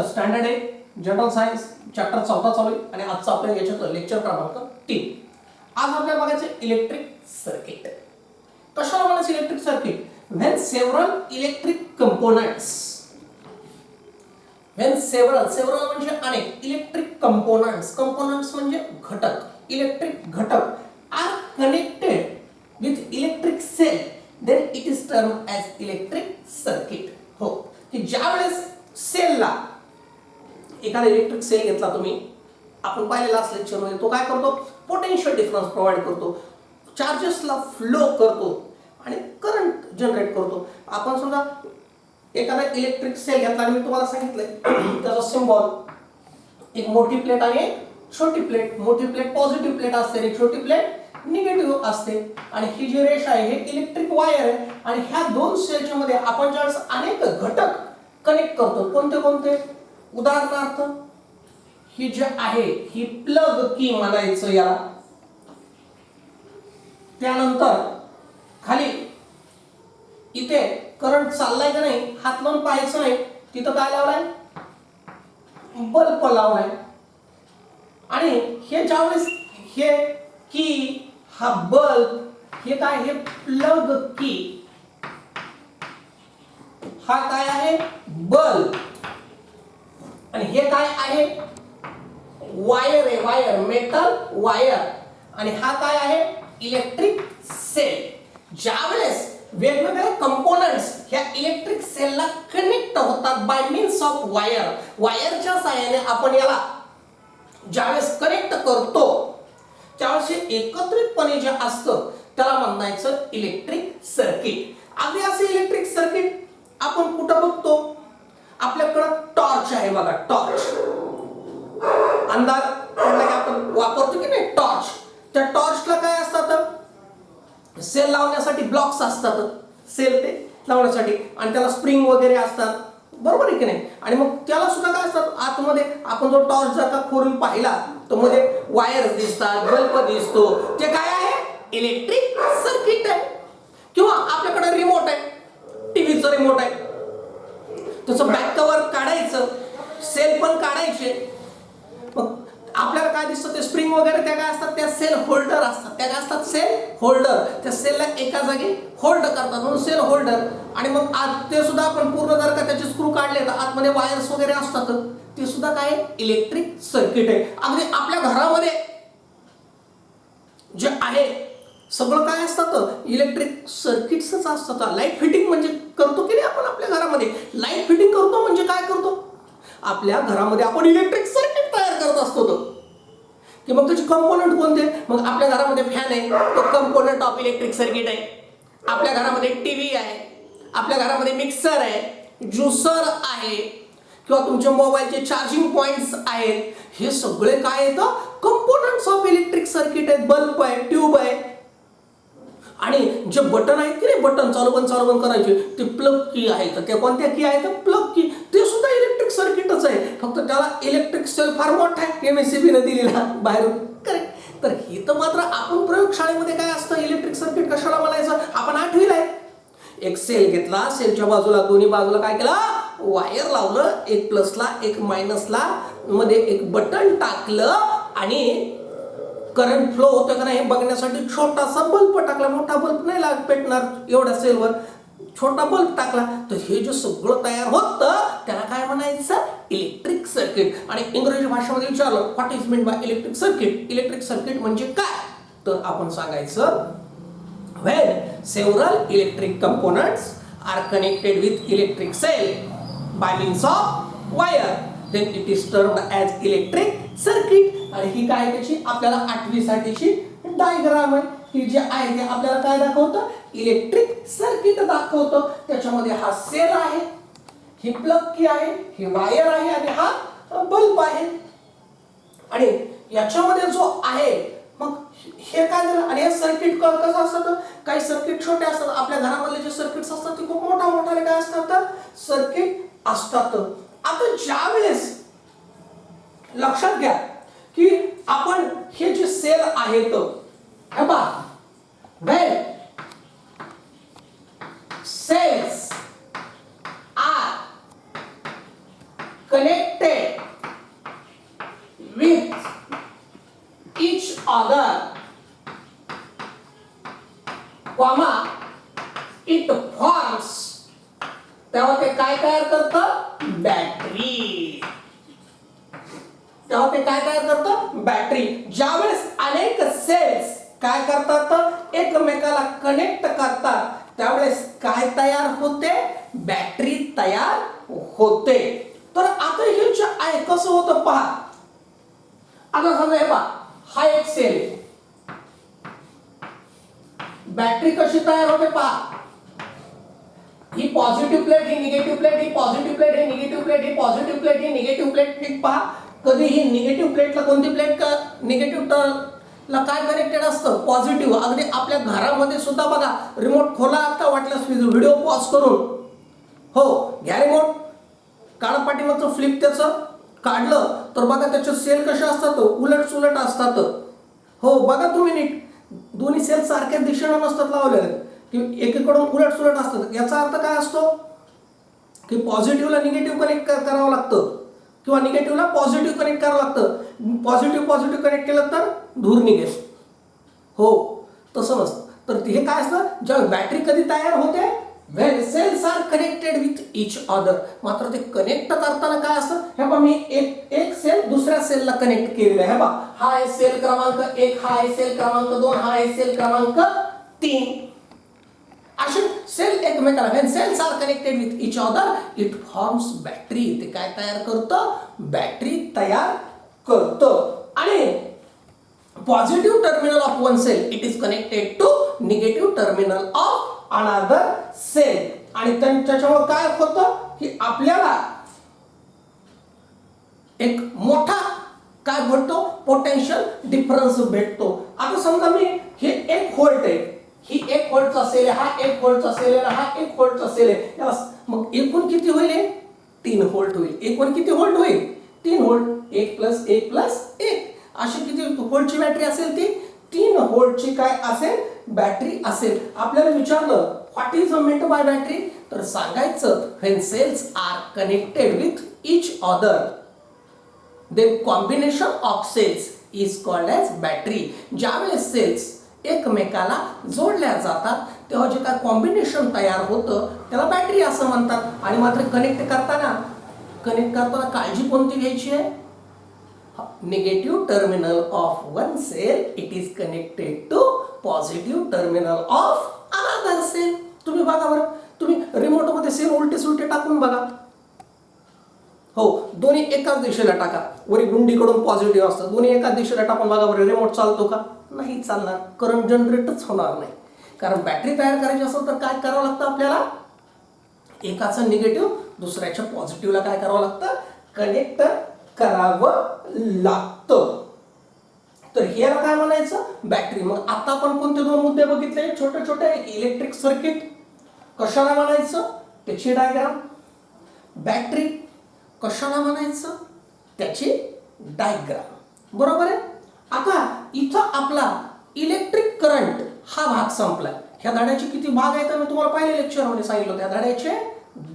तुमचा स्टँडर्ड आहे general science chapter 14 चालू आहे आणि आजचा आपल्या याच्यात लेक्चर क्रमांक 3. आज आपल्याला बघायचं इलेक्ट्रिक सर्किट. कशाला म्हणायचं electric circuit? When several electric components, when several म्हणजे अनेक, इलेक्ट्रिक कंपोनेंट्स म्हणजे घटक, इलेक्ट्रिक घटक are connected with electric cell, then it is termed as electric circuit. हो, की ज्या वेळेस सेलला, एखादा इलेक्ट्रिक सेल घेतला तुम्ही, आपण पाहिलेला असल्या लेक्चरमध्ये, तो काय करतो? पोटेन्शियल डिफरन्स प्रोव्हाइड करतो, चार्जेसला फ्लो करतो आणि करंट जनरेट करतो. आपण समजा एखादा इलेक्ट्रिक सेल घेतला आणि मी तुम्हाला सांगितलंय त्याचा सिम्बॉल एक मोठी प्लेट आणि एक छोटी प्लेट. मोठी प्लेट पॉझिटिव्ह प्लेट असते आणि छोटी प्लेट निगेटिव्ह असते. आणि ही जी रेष आहे हे इलेक्ट्रिक वायर आहे. आणि ह्या दोन सेलच्या मध्ये आपण ज्यावेळेस अनेक घटक कनेक्ट करतो, कोणते कोणते? उदाहरणार्थ ही जी आहे ही प्लग की म्हणायचं याला. त्यानंतर खाली इथे करंट चाललाय का नाही हात लावून पाहायचं नाही, तिथं काय लावलाय? बल्ब लावलाय. आणि हे ज्यावेळेस हे की, हा बल्ब, हे काय? हे प्लग की, हा काय आहे? बल्ब. आणि हे काय आहे? वायर आहे, वायर, मेटल वायर. आणि हा काय आहे? Electric cell. ज्यावेळेस वेगवेगळे कंपोनेंट्स ह्या इलेक्ट्रिक सेलला कनेक्ट होतात बाय मीन्स ऑफ वायर, वायरच्या सहाय्याने आपण याला ज्यावेळेस कनेक्ट करतो त्यावेळेस हे एकत्रितपणे जे असतं त्याला म्हणायचं इलेक्ट्रिक सर्किट. आधी असं इलेक्ट्रिक सर्किट आपण कुठं बघतो? आपल्याकडं टॉर्च आहे बघा, टॉर्च. अंधार पडला की आपण वापरतो की नाही टॉर्च. त्या टॉर्चला काय असतात? सेल लावण्यासाठी ब्लॉक्स असतात, सेल ते लावण्यासाठी, आणि त्याला स्प्रिंग वगैरे असतात, बरोबर आहे की नाही? आणि मग त्याला सुद्धा काय असतात आतमध्ये? आपण जो टॉर्च जर का खोलून पाहिला तर मध्ये वायर दिसतात, बल्ब दिसतो. ते काय आहे? इलेक्ट्रिक सर्किट आहे. किंवा आपल्याकडे रिमोट आहे, टीव्हीचं रिमोट आहे, त्याचं बॅक कव्हर काढायचं, सेल पण काढायचे. मग आपल्याला काय दिसतं? ते स्प्रिंग वगैरे त्या काय असतात? त्या सेल होल्डर असतात. त्या काय असतात? Cell holder. त्या सेलला एका जागी होल्ड करतात म्हणून सेल होल्डर. आणि मग आत ते सुद्धा आपण पूर्ण जर का त्याचे स्क्रू काढले तर आतमध्ये वायर्स वगैरे असतात, ते सुद्धा काय? इलेक्ट्रिक सर्किट आहे. अगदी आपल्या घरामध्ये जे आहे सगळं काय असतं? इलेक्ट्रिक सर्किट्सच असतात. लाईट फिटिंग म्हणजे करतो की नाही आपण आपल्या घरामध्ये? लाईट फिटिंग करतो म्हणजे काय करतो? आपल्या घरामध्ये आपण इलेक्ट्रिक सर्किट तयार करत असतो. की मग त्याचे कंपोनेंट कोणते? मग आपल्या घरामध्ये फॅन आहे, तो कंपोनेंट ऑफ इलेक्ट्रिक सर्किट आहे. आपल्या घरामध्ये टीव्ही आहे, आपल्या घरामध्ये मिक्सर आहे, ज्युसर आहे, किंवा तुमच्या मोबाईलचे चार्जिंग पॉइंट्स आहेत. हे सगळे काय येतं? कंपोनेंट्स ऑफ इलेक्ट्रिक सर्किट आहेत. बल्ब आहे, ट्यूब आहे. आणि जे बटन आहेत की नाही, बटन चालू बंद करायचे, ते प्लग की आहेत. त्या कोणत्या की आहेत? प्लग की. ते सुद्धा इलेक्ट्रिक सर्किटच आहे, फक्त त्याला इलेक्ट्रिक सेल फार मोठा आहे एमएससीबी ने दिलेला बाहेरून. करेक्ट. तर हे तर मात्र आपण प्रयोगशाळेमध्ये काय असतं इलेक्ट्रिक सर्किट कशाला म्हणायचं? आपण आठवीला आहे. एक सेल घेतला, सेलच्या बाजूला दोन्ही बाजूला काय केलं? वायर लावलं, एक प्लसला एक मायनसला, मध्ये एक बटन टाकलं आणि करंट फ्लो होतं का नाही बघण्यासाठी छोटासा बल्ब टाकला. मोठा बल्ब नाही पेटणार एवढ्या सेलवर, छोटा बल्ब टाकला. तर हे जे सगळं तयार होतं त्याला काय म्हणायचं? Electric circuit. आणि इंग्रजी भाषेमध्ये विचारलं what is mean by electric circuit, electric circuit म्हणजे काय? तर आपण सांगायचं when several electric components are connected with electric cell by means of wire, then it is termed as electric circuit. आणि ही काय त्याची आपल्याला 8वी साठीची डायग्राम आहे. ही जी आहे ते आपल्याला काय दाखवतं? इलेक्ट्रिक सर्किट दाखवतं. त्याच्यामध्ये हा सेल आहे, ही प्लग की आहे, ही वायर आहे आणि हा बल्ब आहे. आणि याच्यामध्ये जो आहे मग हे काय झालं? आणि हे सर्किट कसं असतं? काही सर्किट छोटे असतात. आपल्या घरामधले जे सर्किट्स असतात ते खूप मोठे काय असतात? सर्किट असतात. आता ज्यावेळेस लक्षात घ्या की आपण हे जे सेल आहेत, हे पहा, when cells are connected with each other, comma, it forms, तेव्हा ते काय तयार करतं? बॅटरी. तेव्हा ते काय तयार करतं? बॅटरी. ज्यावेळेस अनेक सेल्स काय करतात? एकमेकाला कनेक्ट करतात, त्यावेळेस काय तयार होते? बॅटरी तयार होते. तर आता हे जे आहे कसं होतं पहा. आता समजा हे पहा, हा एक सेल आहे. बॅटरी कशी तयार होते पहा. ही पॉझिटिव्ह प्लेट, ही निगेटिव्ह प्लेट, ही पॉझिटिव्ह प्लेट, ही निगेटिव्ह प्लेट, ही पॉझिटिव्ह प्लेट, ही निगेटिव्ह प्लेट. पहा, कधी ही निगेटिव्ह प्लेटला कोणती प्लेट का निगेटिव्ह ला काय कनेक्टेड असतं? पॉझिटिव्ह. अगदी आपल्या घरामध्ये सुद्धा बघा, रिमोट खोला आता वाटल्यास व्हिडिओ पॉज करून. हो, घ्या रिमोट, काढा पाठीमागचं फ्लिप, त्याचं काढलं तर बघा त्याचे सेल कसे असतात? उलट सुलट असतात. हो, बघा तुम्ही नीट, दोन्ही सेल सारख्या दिशेने नसतात लावलेले, की एकीकडून उलट सुलट असतात. याचा अर्थ काय असतो? की पॉझिटिव्हला निगेटिव्ह कनेक्ट करावं लागतं किंवा निगेटिव्हला पॉझिटिव्ह कनेक्ट करावं लागतं. पॉझिटिव्ह कनेक्ट केलं तर धूर निघेल. हो, तसं नसतं. तर हे काय असतं? जेव्हा बॅटरी कधी तयार होते? When cells are connected with each other. मात्र ते कनेक्ट करताना काय असतं? हे बघा, मी एक सेल दुसऱ्या सेलला कनेक्ट केलेला आहे. हे बघा, हा आहे सेल क्रमांक 1, हा आहे सेल क्रमांक 2, हा आहे सेल क्रमांक 3. असे सेल एकमेकाला, when cells are connected with each other it forms battery. ते काय तयार करतं? बॅटरी तयार करतं. आणि positive terminal of one cell it is connected to negative terminal of another cell. आणि त्याच्यामुळे काय होतं की आपल्याला एक मोठा काय भेटतो? पोटेन्शियल डिफरन्स भेटतो. आता समजा मी हे 1 व्होल्ट आहे, ही 1 व्होल्टचा सेल आहे, हा 1 व्होल्टचा सेल आहे, हा 1 व्होल्टचा सेल आहे. मग एकूण किती होईल? 3 व्होल्ट होईल. एकूण किती व्होल्ट होईल? 3 व्होल्ट. 1 + 1 + 1 अशी किती व्होल्टची बॅटरी असेल? ती 3 व्होल्टची काय असेल? बॅटरी असेल. आपल्याला विचारलं what is meant by battery, तर सांगायचं when cells are connected with each other then combination of cells is called as battery. ज्यावेळेस सेल्स एकमेकाला जोडल्या जातात तेव्हा जे काय कॉम्बिनेशन तयार होतं त्याला बॅटरी असं म्हणतात. आणि मात्र कनेक्ट करताना काळजी कोणती घ्यायची आहे? Negative terminal of one cell it is connected to positive terminal of another cell. तुम्ही बघा बरं, तुम्ही रिमोट मध्ये सेल उलटे सुलटे टाकून बघा. हो, दोन्ही एकाच दिशेला टाका. वरी गुंडीकडून पॉझिटिव्ह असतं, दोन्ही एकाच दिशेला टाकून बघा बरं, रिमोट चालतो का? नाही चालणार. करंट जनरेटच होणार नाही. कारण बॅटरी तयार करायची असेल तर काय करावं लागतं आपल्याला? एकाचं निगेटिव्ह दुसऱ्याच्या पॉझिटिव्हला काय करावं लागतं? कनेक्ट करावं लागतं. तर ह्याला काय म्हणायचं? बॅटरी. मग आता आपण कोणते 2 मुद्दे बघितले? छोटे छोटे. इलेक्ट्रिक सर्किट कशाला म्हणायचं? त्याची डायग्राम. बॅटरी कशाला म्हणायचं? त्याची डायग्राम. बरोबर आहे. आता इथं आपला इलेक्ट्रिक करंट हा भाग संपलाय. ह्या धड्याचे किती भाग आहेत? मी तुम्हाला पहिल्या लेक्चरमध्ये सांगितलं. त्या धड्याचे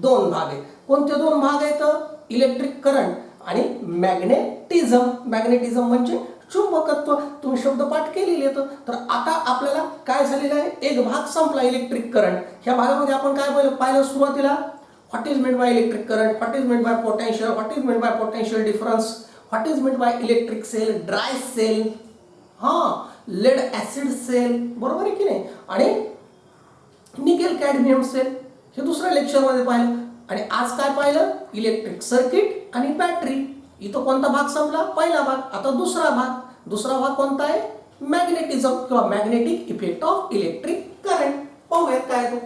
2 भाग आहेत. कोणते 2 भाग आहेत? इलेक्ट्रिक करंट आणि मॅग्नेटिझम. मॅग्नेटिझम म्हणजे चुंबकत्व. तुम्ही शब्द पाठ केलेले आहेत. तर आता आपल्याला काय झालेलं आहे? एक भाग संपला, इलेक्ट्रिक करंट. ह्या भागामध्ये आपण काय पाहिलं सुरुवातीला? What is meant by electric current? What is meant by potential? What is meant by potential difference? What is meant by electric cell? Dry cell? lead acid cell. बरोबर आहे की नाही? आणि निकेल कॅडमियम सेल. हे दुसऱ्या लेक्चरमध्ये पाहिलं. आणि आज काय पाहिलं? इलेक्ट्रिक सर्किट आणि बॅटरी. इथं कोणता भाग संपला? पहिला भाग. आता दुसरा भाग. दुसरा भाग कोणता आहे? मॅग्नेटिझम किंवा magnetic effect of electric current. पाहूयात काय तो.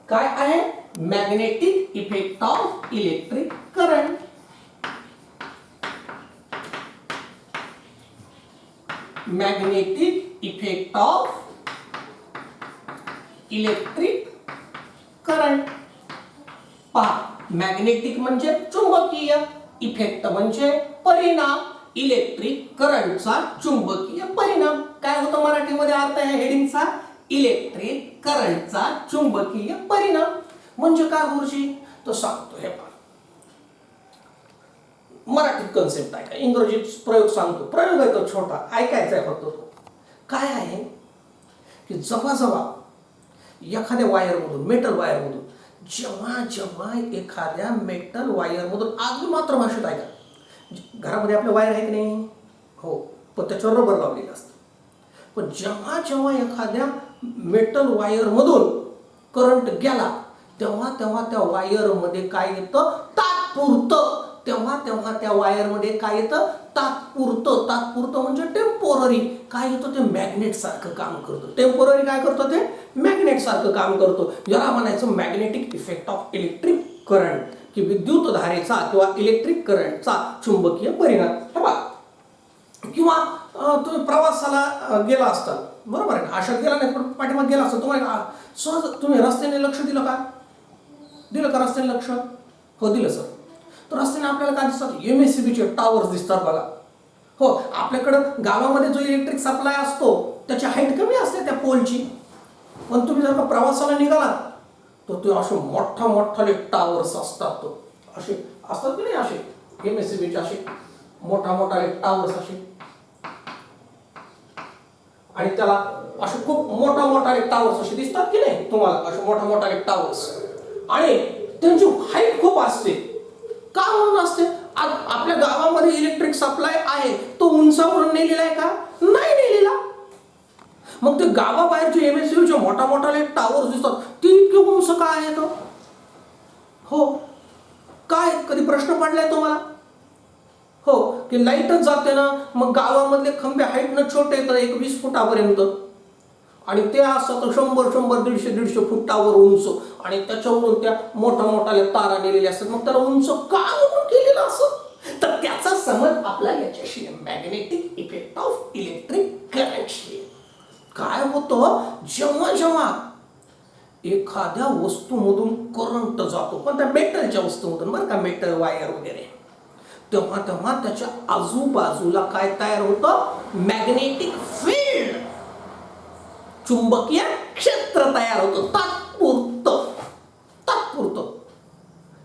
काय आहे? Magnetic effect of electric current. Magnetic effect of electric current. पहा, मॅग्नेटिक म्हणजे चुंबकीय, इफेक्ट म्हणजे परिणाम, इलेक्ट्रिक करंटचा चुंबकीय परिणाम. काय होतं मराठीमध्ये अर्थ आहे हेडिंगचा? इलेक्ट्रिक करंटचा चुंबकीय परिणाम. म्हणजे काय गुरुजी? तो सांगतो. हे पहा, मराठीत कन्सेप्ट आहे का, इंग्रजीत प्रयोग सांगतो. प्रयोग आहे तो छोटा, ऐकायचा आहे फक्त तो. काय आहे की जेव्हा जेव्हा एखाद्या वायरमधून, मेटल वायरमधून, जेव्हा जेव्हा एखाद्या मेटल वायरमधून, अगदी मात्र भाषेत आहे का, घरामध्ये आपल्या वायर आहे की नाही? हो, पण त्याच्यावर रबर लावलेलं असतं. पण जेव्हा जेव्हा एखाद्या मेटल वायरमधून करंट गेला, तेव्हा तेव्हा त्या वायरमध्ये काय येतं? तात्पुरतं. तेव्हा तेव्हा त्या वायरमध्ये काय येतं? तात्पुरतं. तात्पुरतं म्हणजे टेम्पोररी. काय येतं? ते मॅग्नेट सारखं काम करतं. टेम्पोररी काय करतं? ते मॅग्नेट सारखं काम करतं. याला म्हणायचं magnetic effect of electric current, की विद्युत धारेचा किंवा इलेक्ट्रिक करंटचा चुंबकीय परिणाम. हे बघा, किंवा तुम्ही प्रवासाला गेला असता, बरोबर आहे ना, आशात गेला नाही पण पाठीमागे गेला असता, तुम्हाला सहज तुम्ही रस्त्याने लक्ष दिलं का? दिलं का रस्त्याने लक्ष? हो, दिलं सर. तर रस्त्याने आपल्याला काय दिसतात? MSCBचे टावर्स दिसतात बघा. हो, आपल्याकडं गावामध्ये जो इलेक्ट्रिक सप्लाय असतो त्याची हाईट कमी असते त्या पोलची. पण तुम्ही जर का प्रवासाला निघालात तर ते असे मोठा मोठाले टावर्स असतात. तो असे असतात की नाही, असे MSCBचे असे मोठा मोठाले टावर्स असे, आणि त्याला असे खूप मोठा मोठाले टावर्स असे दिसतात की नाही तुम्हाला? असे मोठा मोठाले टावर्स, आणि त्यांची हाईट खूप असते. का म्हणून असते? आपल्या गावामध्ये इलेक्ट्रिक सप्लाय आहे, तो उंचावरून नेलेला आहे का? नाही नेलेला. मग ते गावाबाहेरचे MSCBचे मोठा मोठाले टावर्स दिसतात, ते इतके उंच का आहेत? हो, काय कधी प्रश्न पडलाय तुम्हाला? हो, की लाईटच जाते ना, मग गावामधले खंबे हाईटनं छोटे येतात, 20 फुटापर्यंत, आणि ते असतात 100, 150 फुटावर उंच, आणि त्याच्यावरून त्या मोठ्या मोठ्या तारा नेलेल्या असतात. मग त्याला उंच का म्हणून केलेलं असं? तर त्याचा समज आपला याच्याशी, मॅग्नेटिक इफेक्ट ऑफ इलेक्ट्रिक करंटशी. काय होतं? जेव्हा जेव्हा एखाद्या वस्तूमधून करंट जातो, पण त्या मेटलच्या वस्तूमधून, बरं का, मेटल वायर वगैरे, तेव्हा तेव्हा त्याच्या आजूबाजूला काय तयार होतं? मॅग्नेटिक फील्ड, चुंबकीय क्षेत्र तयार होतं. तात्पुरतं. तात्पुरतं.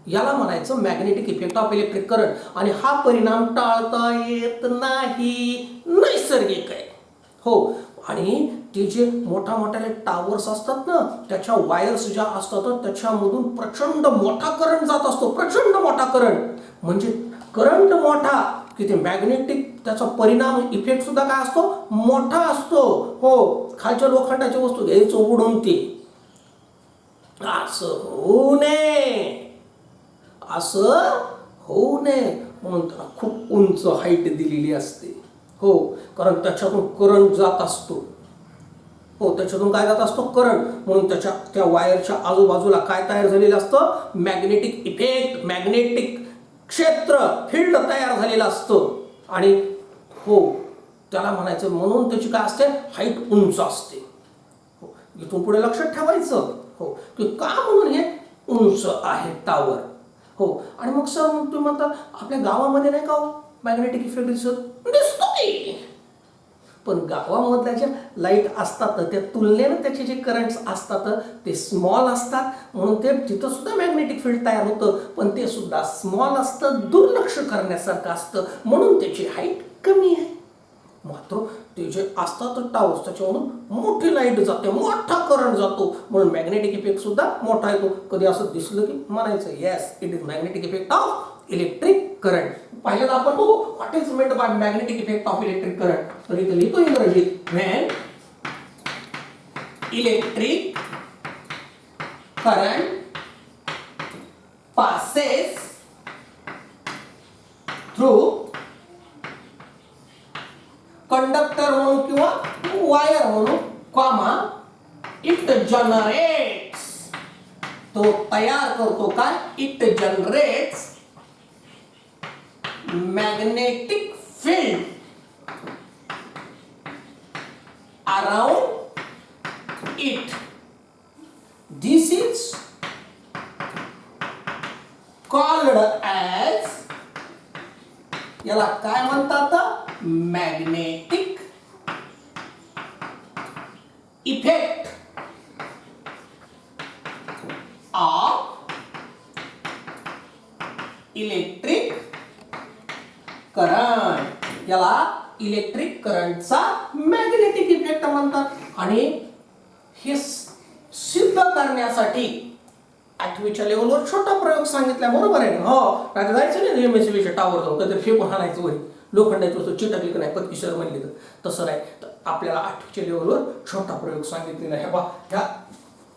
याला म्हणायचं magnetic effect of electric current. आणि हा परिणाम टाळता येत नाही, नैसर्गिक आहे. हो, आणि ते जे मोठा मोठ्याले टावर्स असतात ना, त्याच्या वायर्स ज्या असतात त्याच्यामधून प्रचंड मोठा करंट जात असतो. प्रचंड मोठा करंट म्हणजे करंट मोठा की ते मॅग्नेटिक, त्याचा परिणाम, इफेक्ट सुद्धा काय असतो? मोठा असतो. हो, खालच्या लोखंडाची वस्तू घ्यायचं उडून, ते असं होऊ नये, असं होऊ नये म्हणून त्याला खूप उंच हाईट दिलेली असते. हो, कारण त्याच्यातून करंट जात असतो. हो, त्याच्यातून काय जात असतो? करंट. म्हणून त्याच्या त्या वायरच्या आजूबाजूला काय तयार झालेलं असतं? मॅग्नेटिक इफेक्ट, मॅग्नेटिक क्षेत्र, फील्ड तयार झालेलं असतं. आणि हो, त्याला म्हणायचं, म्हणून त्याची काय असते? हाईट उंच असते. हो, इथून पुढे लक्षात ठेवायचं. हो, की का म्हणून हे उंच आहे टावर. हो, आणि मग सर, मग तुम्ही म्हणता आपल्या गावामध्ये नाही का मॅग्नेटिक इफेक्ट दिसतो की, पण गावामधल्या ज्या लाईट असतात त्या तुलनेनं त्याचे जे करंट्स असतात ते स्मॉल असतात, म्हणून ते तिथं सुद्धा मॅग्नेटिक फील्ड तयार होतं, पण ते सुद्धा स्मॉल असतं, दुर्लक्ष करण्यासारखं असतं, म्हणून त्याची हाईट कमी आहे. मात्र ते जे असतात टावर्स, त्याच्यावरून मोठी लाईट जाते, मोठा करंट जातो, म्हणून मॅग्नेटिक इफेक्ट सुद्धा मोठा येतो. कधी असं दिसलं की म्हणायचं yes, it is magnetic effect of electric current. पहिल्यांदा आपण बघू what is meant by magnetic effect of electric current. तर इथे लिहितो इंग्रजीत, when electric current passes through conductor म्हणून किंवा वायर म्हणून, कॉमा, इट जनरेट्स, तो तयार करतो काय? It generates magnetic field around it. This is called as, याला काय म्हणतात, magnetic effect of electric current, याला इलेक्ट्रिक करंटचा मॅग्नेटिक इफेक्ट म्हणतात. आणि हे सिद्ध करण्यासाठी 8वीच्या लेवलवर छोटा प्रयोग सांगितला, बरोबर आहे ना. हो, नाही जायचं नाही एमएससीबीच्या टावर जाऊन कधी फेकून हाणायचं वरी लोखंडाची वस्तू चिटकली की नाही पत्कीसर म्हणली तर तसं नाही. तर आपल्याला 8वीच्या लेवलवर छोटा प्रयोग सांगितलेला आहे. बा ह्या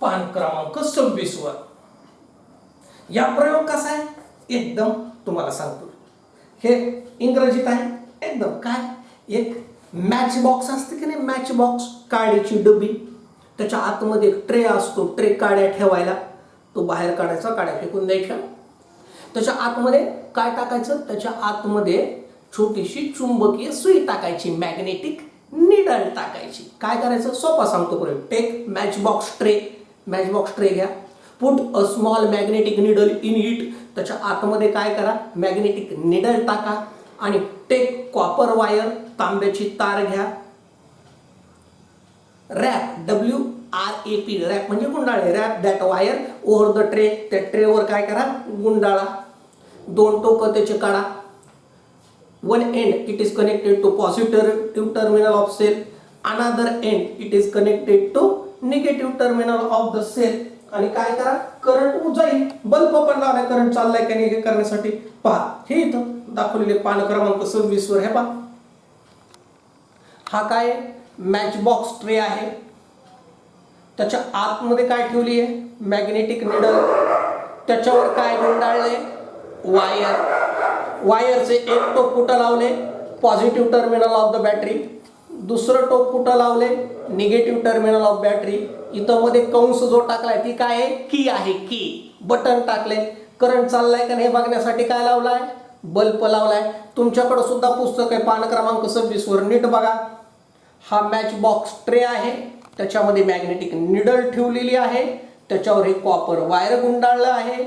पान क्रमांक 26 वर या प्रयोग कसा आहे एकदम तुम्हाला सांगतो. हे इंग्रजीत आहे एकदम. काय, एक मॅच बॉक्स असते की नाही, मॅच बॉक्स, काडीची डबी, त्याच्या आतमध्ये एक ट्रे असतो, ट्रे काड्या ठेवायला, तो बाहेर काढायचा, काड्या फेकून द्यायच्या. त्याच्या आतमध्ये काय टाकायचं, त्याच्या आतमध्ये छोटीशी चुंबकीय सुई टाकायची, मॅग्नेटिक निडल टाकायची. काय करायचं, सोपा सांगतो प्रयोग. Take match box tray, match box tray घ्या, put a small magnetic needle in it, त्याच्या आतमध्ये काय करा, मॅग्नेटिक निडल टाका. आणि टेक कॉपर वायर, तांब्याची तार घ्या. रॅप, WRAP, रॅप म्हणजे गुंडाळे, wrap that wire over the tray, त्या ट्रेवर काय करा, गुंडाळा. 2 टोकं त्याचे काढा. One end it is connected to positive terminal of cell, another end it is connected to negative terminal of the cell. आणि काय करा, करंट जाईल, बल्ब पण लावलाय, करंट चाललाय का नाही हे करण्यासाठी. पहा, हे इथं दाखवलेले पान क्रमांक 26 वर हे पहा. हा काय मॅच बॉक्स ट्रे आहे, त्याच्या आतमध्ये काय ठेवली आहे, मॅग्नेटिक निडल, त्याच्यावर काय गुंडाळले, वायर, वायरचे एक टोक कुठं लावले, positive terminal of the battery, दुसरं टोक कुठं लावले, निगेटिव्ह टर्मिनल ऑफ बॅटरी. इथं मध्ये कंस जो टाकलाय ती काय आहे, की आहे, की. बटन टाकले, करंट चाललाय का नाही बघण्यासाठी काय लावलाय, बल्ब लावलाय. तुमच्याकडे सुद्धा पुस्तक आहे पान क्रमांक 26 वर, नीट बघा. हा मॅच बॉक्स ट्रे आहे, त्याच्यामध्ये मॅग्नेटिक निडल ठेवलेली आहे, त्याच्यावर हे कॉपर वायर गुंडाळलं आहे.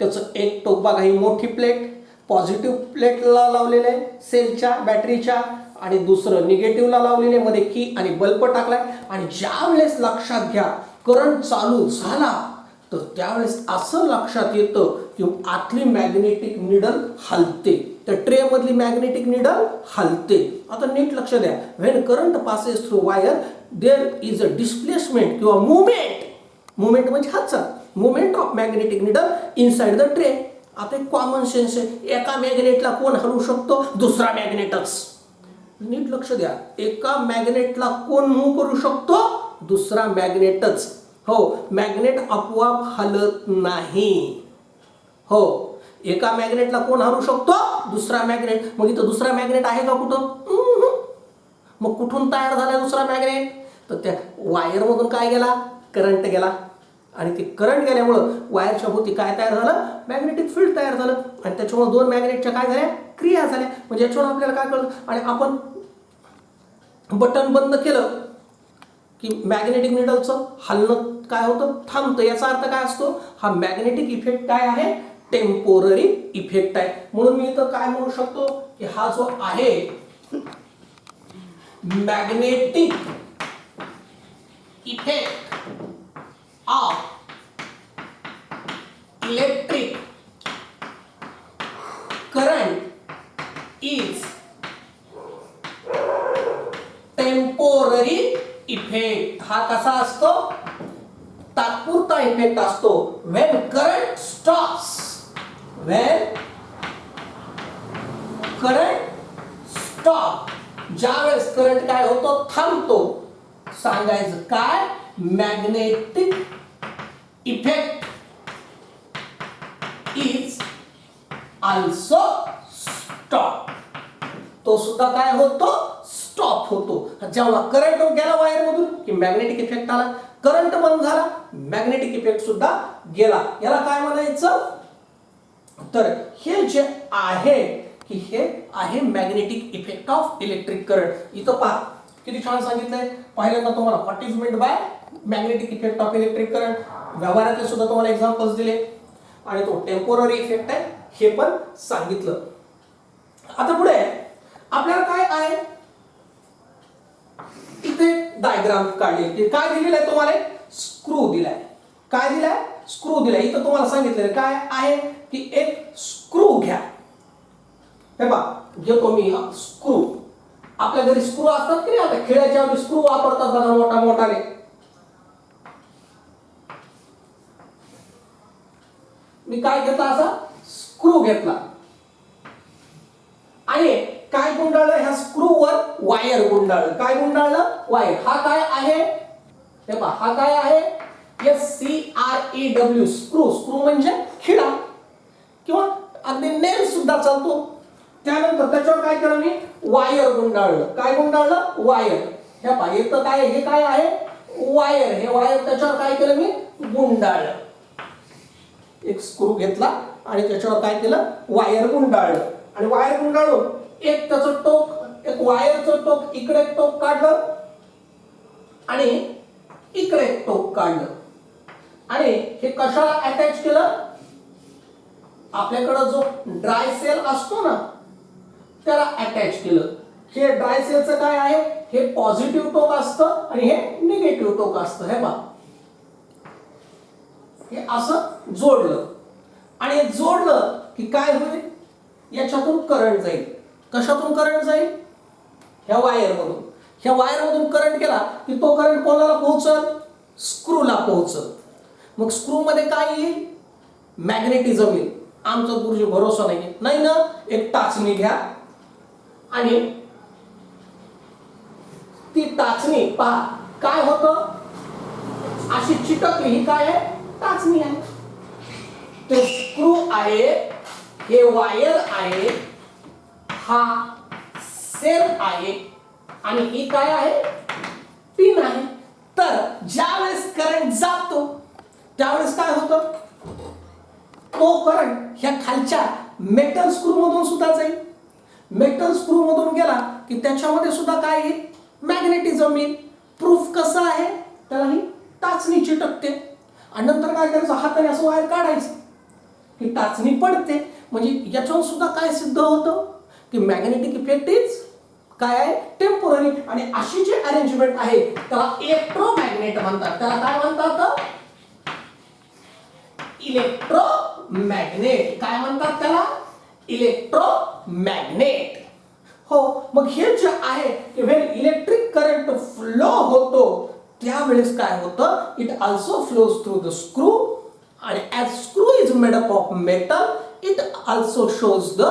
त्याचं एक टोक बघा, ही मोठी प्लेट पॉझिटिव्ह प्लेटला लावलेलं आहे सेलच्या, बॅटरीच्या, आणि दुसरं निगेटिव्हला लावलेले, मध्ये की आणि बल्ब टाकलाय. आणि ज्या वेळेस लक्षात घ्या करंट चालू झाला तर त्यावेळेस असं लक्षात येतं की आतली मॅग्नेटिक निडल हलते, त्या ट्रे मधली मॅग्नेटिक निडल हलते. आता नीट लक्ष द्या, when current passes through wire there is a displacement किंवा मुवमेंट, मुवमेंट म्हणजे हालचाल, movement of magnetic needle inside the tray. आता एक कॉमन सेन्स आहे, एका मॅग्नेटला कोण हलवू शकतो, दुसरा मॅग्नेटच. नीट लक्ष द्या, एका मॅग्नेटला कोण मूव्ह करू शकतो, दुसरा मॅग्नेटच. हो, मॅग्नेट आपोआप हलत नाही. हो, एका मॅग्नेटला कोण हलवू शकतो, दुसरा मॅग्नेट. मग इथं दुसरा मॅग्नेट आहे का कुठं, मग कुठून तयार झाला दुसरा मॅग्नेट, तर त्या वायर मधून काय गेला, करंट गेला. आणि ते करंट गेल्यामुळं वायरच्या भोवती काय तयार झालं, मॅग्नेटिक फील्ड तयार झालं. आणि त्याच्यामुळे दोन मॅग्नेटच्या काय झाल्या, क्रिया झाल्या. म्हणजे याच्यावर आपल्याला काय कळलं, आणि आपण बटन बंद केलं की मॅग्नेटिक निडलचं हलणं काय होतं, थांबतं. याचा अर्थ काय असतो, हा मॅग्नेटिक इफेक्ट काय आहे, टेम्पोररी इफेक्ट आहे. म्हणून मी इथं काय म्हणू शकतो की हा जो आहे magnetic effect of electric current is temporary effect. हा कसा असतो, तात्पुरता इफेक्ट असतो. When current stops, when current stop, ज्यावेळेस करंट काय होतो, थांबतो, सांगायचं काय, magnetic effect is also stop. तो सुद्धा काय होतो, स्टॉप होतो. जेव्हा करंट गेला वायर मधून की मॅग्नेटिक इफेक्ट आला, करंट बंद झाला, मॅग्नेटिक इफेक्ट सुद्धा गेला. याला काय म्हणायचं, तर हे जे आहे की हे आहे magnetic effect of electric current. इथं पहा किती छान सांगितलंय. पहिल्यांदा तुम्हाला what is meant by magnetic effect of electric current, व्यवहारातले सुद्धा तुम्हाला एक्झाम्पल्स दिले. आणि तो टेम्पोररी इफेक्ट आहे हे पण सांगितलं. आता पुढे आपल्याला काय आहे, इथे डायग्राम काढली की काय दिलेलं आहे तुम्हाला, स्क्रू दिलाय. काय दिलाय, स्क्रू दिलाय. इथं तुम्हाला सांगितलेलं काय आहे की एक स्क्रू घ्या. हे बघा घेतो मी स्क्रू. आपल्या घरी स्क्रू असतात की नाही, आता खेळाच्या वेळी स्क्रू वापरतात बघा मोठा मोठाने. मी काय घेतला, असा स्क्रू घेतला आणि काय गुंडाळलं, ह्या स्क्रूवर वायर गुंडाळलं. काय गुंडाळलं, वायर. हा काय आहे, हे पहा हा काय आहे, SCREW स्क्रू. स्क्रू म्हणजे खिळा किंवा अगदी नेल सुद्धा चालतो. त्यानंतर त्याच्यावर काय केलं मी, वायर गुंडाळलं. काय गुंडाळलं, वायर. हे पहा इथं काय, हे काय आहे, वायर. हे वायर त्याच्यावर काय केलं मी, गुंडाळलं. एक स्क्रू घेतला आणि त्याच्यावर काय केलं, वायर गुंडाळलं. आणि वायर गुंडाळून एक त्याचं टोक, एक वायरचं टोक इकडे एक टोक काढलं आणि इकडे एक टोक काढलं आणि हे कशाला अटॅच केलं, आपल्याकडे जो ड्राय सेल असतो ना त्याला अटॅच केलं. हे ड्राय सेलचं काय आहे, हे पॉझिटिव्ह टोक असतं आणि हे निगेटिव्ह टोक असतं. हे पहा हे असं जोडलं आणि जोडलं की काय होईल, याच्यातून करंट जाईल. कशातून करंट जाईल, ह्या वायर मधून. ह्या वायर मधून करंट गेला की तो करंट कोणाला पोहोचल, स्क्रूला पोहोचल. मग स्क्रू मध्ये काय येईल, मॅग्नेटिझम येईल. आमचा गुरुजी भरोसा नाही ना. एक टाचणी घ्या आणि ती टाचणी पहा काय होतं, अशी चिटकली. ही काय आहे, टाचणी आहे. ते स्क्रू आहे, हे वायर आहे, हा सेल आहे आणि ही काय आहे, पिन आहे. तर ज्यावेळेस करंट जातो त्यावेळेस काय होतं, तो करंट ह्या खालच्या मेटल स्क्रू मधून सुद्धा जाईल. मेटल स्क्रू मधून गेला की त्याच्यामध्ये सुद्धा काय येईल, मॅग्नेटिझम येईल. प्रूफ कसं आहे, त्याला ही टाचणी चिटकते आणि नंतर काय करायचं, हाताने असं वायर काढायचं की टाचणी पडते. म्हणजे याच्यावर सुद्धा काय सिद्ध होतं की मॅग्नेटिक इफेक्ट इज काय आहे, टेम्पोररी. आणि अशी जी अरेंजमेंट आहे त्याला इलेक्ट्रोमॅग्नेट म्हणतात. त्याला काय म्हणतात, इलेक्ट्रोमॅग्नेट. काय म्हणतात त्याला, इलेक्ट्रोमॅग्नेट. हो, मग हे जे आहे की व्हेन इलेक्ट्रिक करंट फ्लो होतो त्यावेळेस काय होतं, it also flows through the screw आणि as screw is made up of metal it also shows the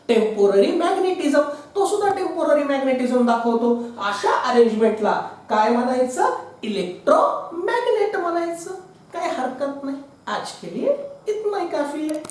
temporary magnetism. तो सुद्धा टेम्पोररी मॅग्नेटिझम दाखवतो. अशा अरेंजमेंटला काय म्हणायचं, इलेक्ट्रोमॅग्नेट म्हणायचं. काय हरकत नाही. आज के लिए इतना ही काफी है.